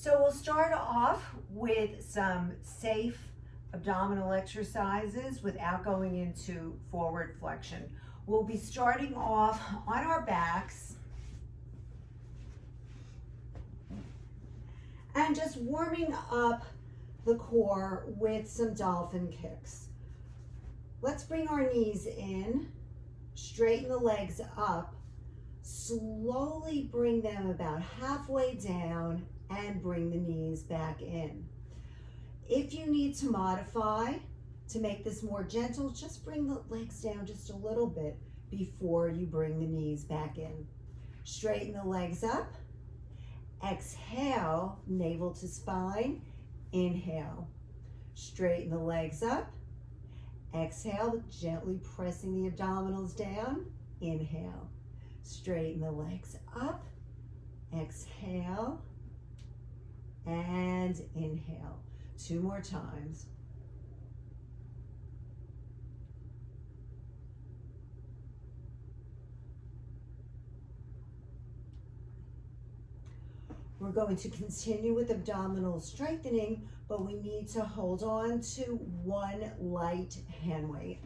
So we'll start off with some safe abdominal exercises without going into forward flexion. We'll be starting off on our backs and just warming up the core with some dolphin kicks. Let's bring our knees in, straighten the legs up, slowly bring them about halfway down and bring the knees back in. If you need to modify to make this more gentle, just bring the legs down just a little bit before you bring the knees back in. Straighten the legs up. Exhale, navel to spine. Inhale. Straighten the legs up. Exhale, gently pressing the abdominals down. Inhale. Straighten the legs up. Exhale. And inhale. 2 more times. We're going to continue with abdominal strengthening, but we need to hold on to 1 light hand weight.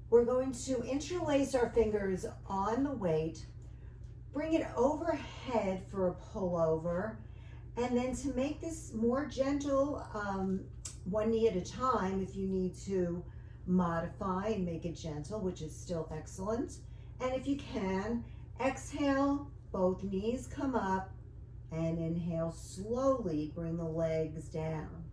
We're going to interlace our fingers on the weight, bring it overhead for a pullover, and then to make this more gentle, 1 knee at a time if you need to modify and make it gentle, which is still excellent. And if you can, exhale, both knees come up, and inhale, slowly bring the legs down.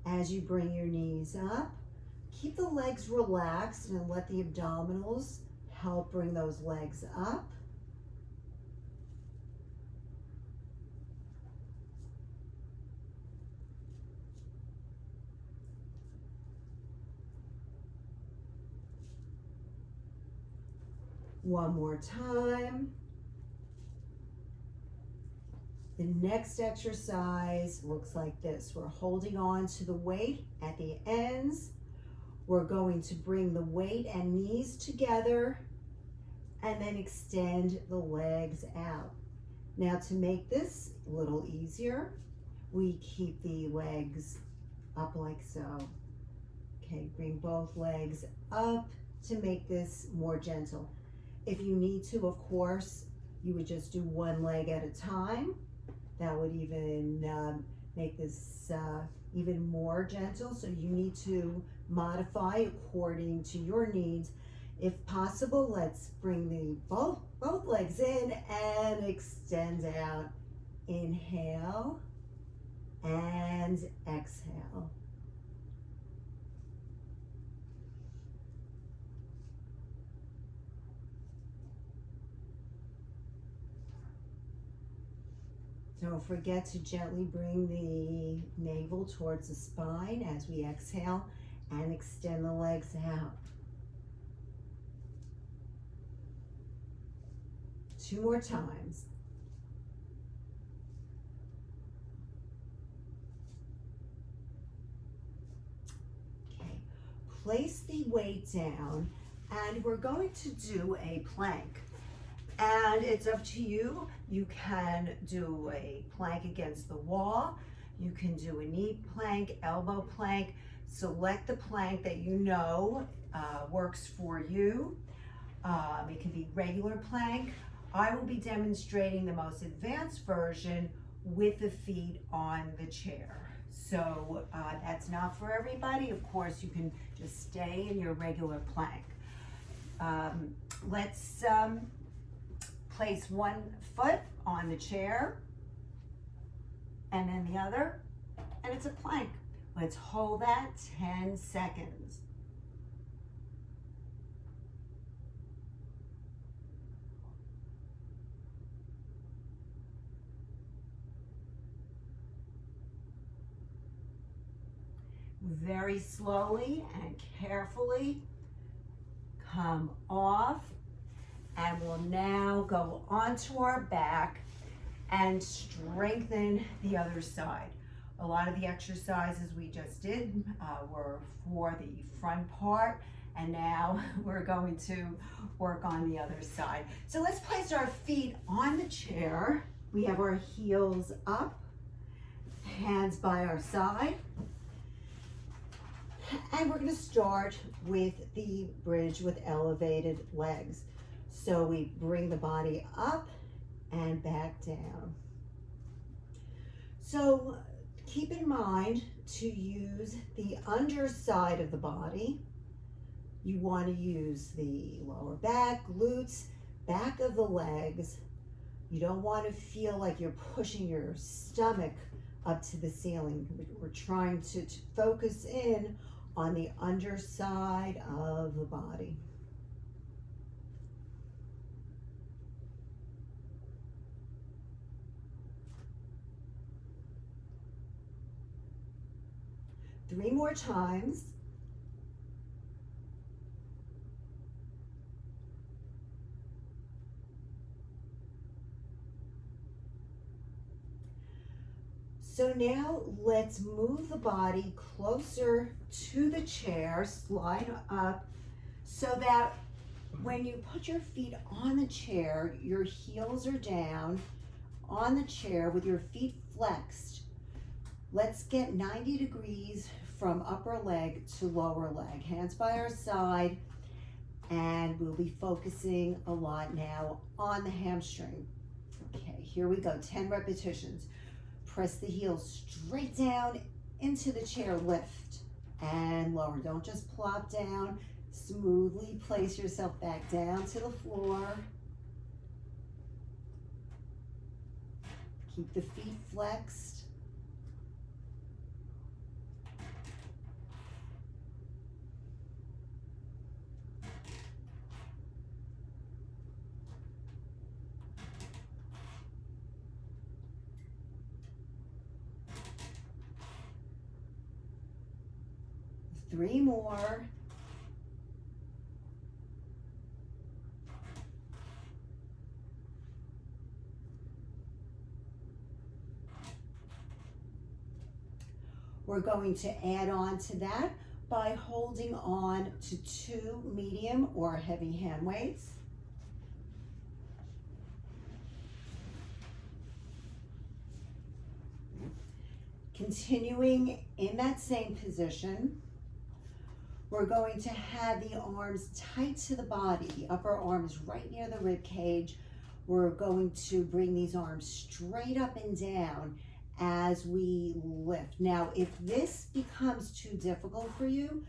As you bring your knees up, keep the legs relaxed and let the abdominals help bring those legs up. One more time. The next exercise looks like this. We're holding on to the weight at the ends. We're going to bring the weight and knees together and then extend the legs out. Now to make this a little easier, we keep the legs up like so. Okay, bring both legs up to make this more gentle. If you need to, of course, you would just do 1 leg at a time. That would even make this even more gentle. So you need to modify according to your needs. If possible, let's bring the both legs in and extend out. Inhale and exhale. Don't forget to gently bring the navel towards the spine as we exhale and extend the legs out. 2 more times. Okay, place the weight down and we're going to do a plank. And it's up to you. You can do a plank against the wall. You can do a knee plank, elbow plank. Select the plank that you know works for you. It can be regular plank. I will be demonstrating the most advanced version with the feet on the chair. So that's not for everybody. Of course, you can just stay in your regular plank. Let's place 1 foot on the chair and then the other, and it's a plank. Let's hold that 10 seconds. Very slowly and carefully come off. And we'll now go onto our back and strengthen the other side. A lot of the exercises we just did were for the front part, and now we're going to work on the other side. So let's place our feet on the chair. We have our heels up, hands by our side. And we're going to start with the bridge with elevated legs. So we bring the body up and back down. So keep in mind to use the underside of the body. You want to use the lower back, glutes, back of the legs. You don't want to feel like you're pushing your stomach up to the ceiling. We're trying to focus in on the underside of the body. Three more times. So now let's move the body closer to the chair, slide up, so that when you put your feet on the chair, your heels are down on the chair with your feet flexed. Let's get 90 degrees from upper leg to lower leg. Hands by our side, and we'll be focusing a lot now on the hamstring. Okay, here we go, 10 repetitions. Press the heels straight down into the chair, lift and lower. Don't just plop down. Smoothly place yourself back down to the floor. Keep the feet flexed. Three more. We're going to add on to that by holding on to 2 medium or heavy hand weights. Continuing in that same position, we're going to have the arms tight to the body. The upper arm is right near the rib cage. We're going to bring these arms straight up and down as we lift. Now, if this becomes too difficult for you,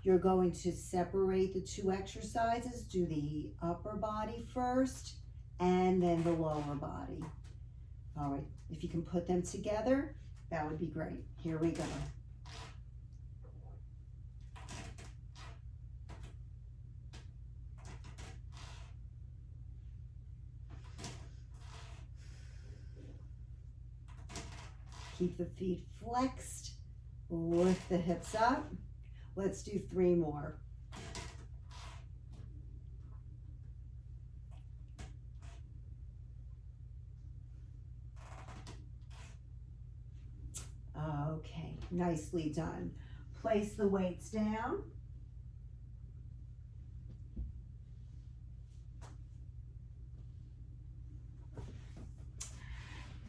you're going to separate the 2 exercises. Do the upper body first and then the lower body. All right, if you can put them together, that would be great. Here we go. Keep the feet flexed, lift the hips up. Let's do 3 more. Okay, nicely done. Place the weights down.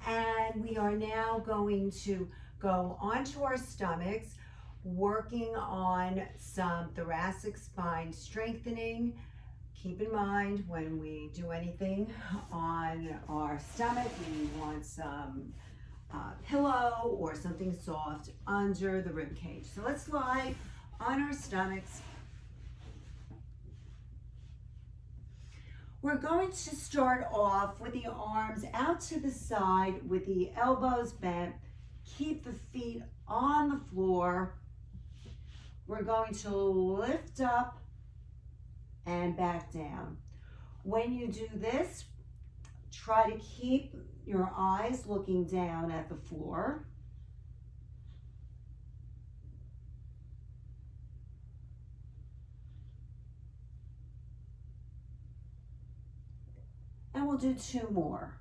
And we are now going to go onto our stomachs, working on some thoracic spine strengthening. Keep in mind, when we do anything on our stomach, we want some pillow or something soft under the rib cage. So let's lie on our stomachs. We're going to start off with the arms out to the side with the elbows bent. Keep the feet on the floor. We're going to lift up and back down. When you do this, try to keep your eyes looking down at the floor. And we'll do 2 more.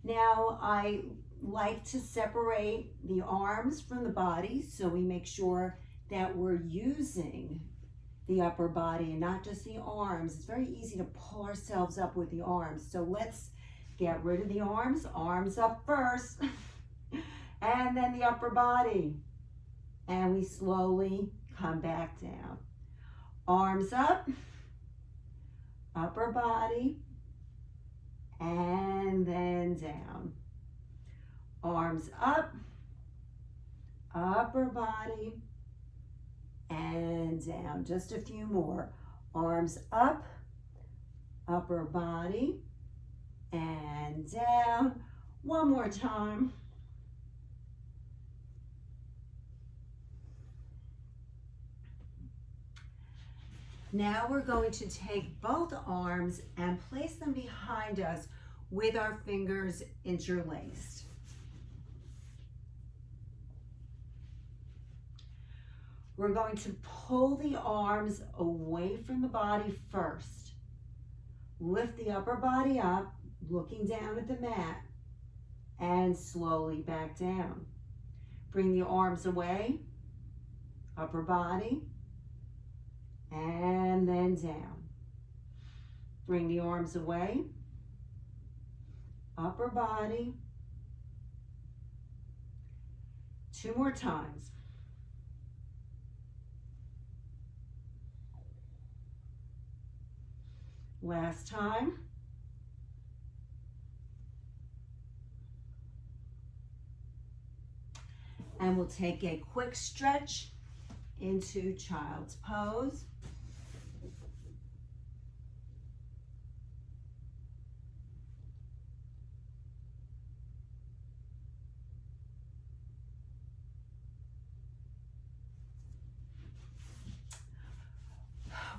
Now I like to separate the arms from the body, so we make sure that we're using the upper body and not just the arms. It's very easy to pull ourselves up with the arms. So let's get rid of the arms. Arms up first, and then the upper body. And we slowly come back down. Arms up, upper body, and then down. Arms up, upper body, and down. Just a few more. Arms up, upper body, and down. One more time. Now we're going to take both arms and place them behind us with our fingers interlaced. We're going to pull the arms away from the body first. Lift the upper body up, looking down at the mat, and slowly back down. Bring the arms away, upper body, and then down. Bring the arms away, upper body. 2 more times. Last time. And we'll take a quick stretch into child's pose.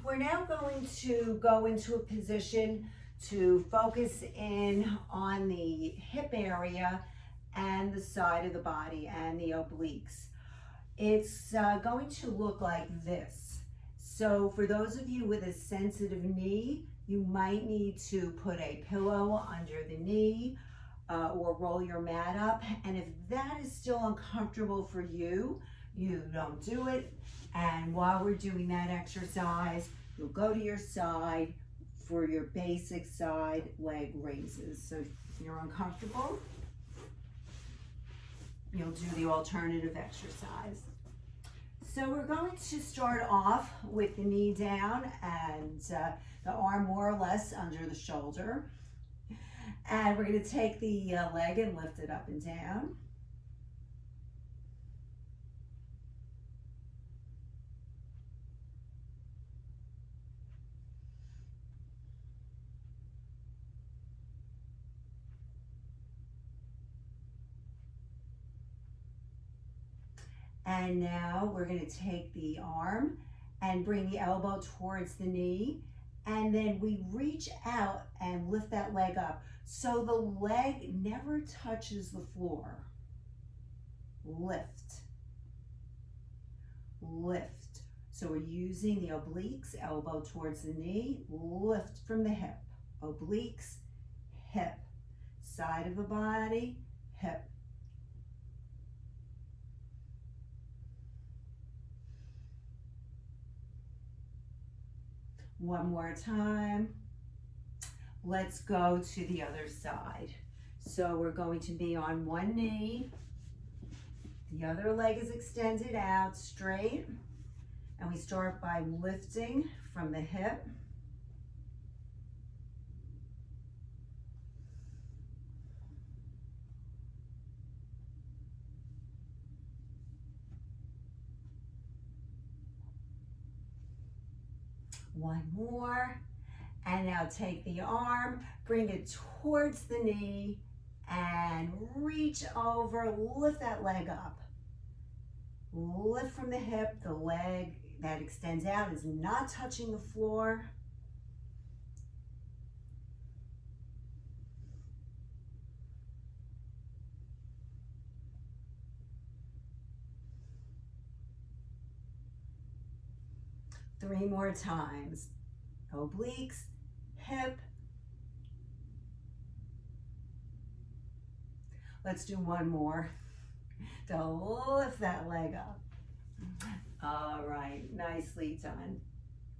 We're now going to go into a position to focus in on the hip area and the side of the body and the obliques. It's going to look like this. So for those of you with a sensitive knee, you might need to put a pillow under the knee or roll your mat up. And if that is still uncomfortable for you, you don't do it. And while we're doing that exercise, you'll go to your side for your basic side leg raises. So if you're uncomfortable, you'll do the alternative exercise. So we're going to start off with the knee down and the arm more or less under the shoulder. And we're going to take the leg and lift it up and down. And now we're going to take the arm and bring the elbow towards the knee, and then we reach out and lift that leg up so the leg never touches the floor. Lift, lift. So we're using the obliques, elbow towards the knee, lift from the hip. Obliques, hip. Side of the body, hip. One more time. Let's go to the other side. So we're going to be on one knee. The other leg is extended out straight. And we start by lifting from the hip. One more, and now take the arm, bring it towards the knee, and reach over, lift that leg up. Lift from the hip, the leg that extends out is not touching the floor. Three more times. Obliques, hip, Let's do one more to lift that leg up. All right, nicely done.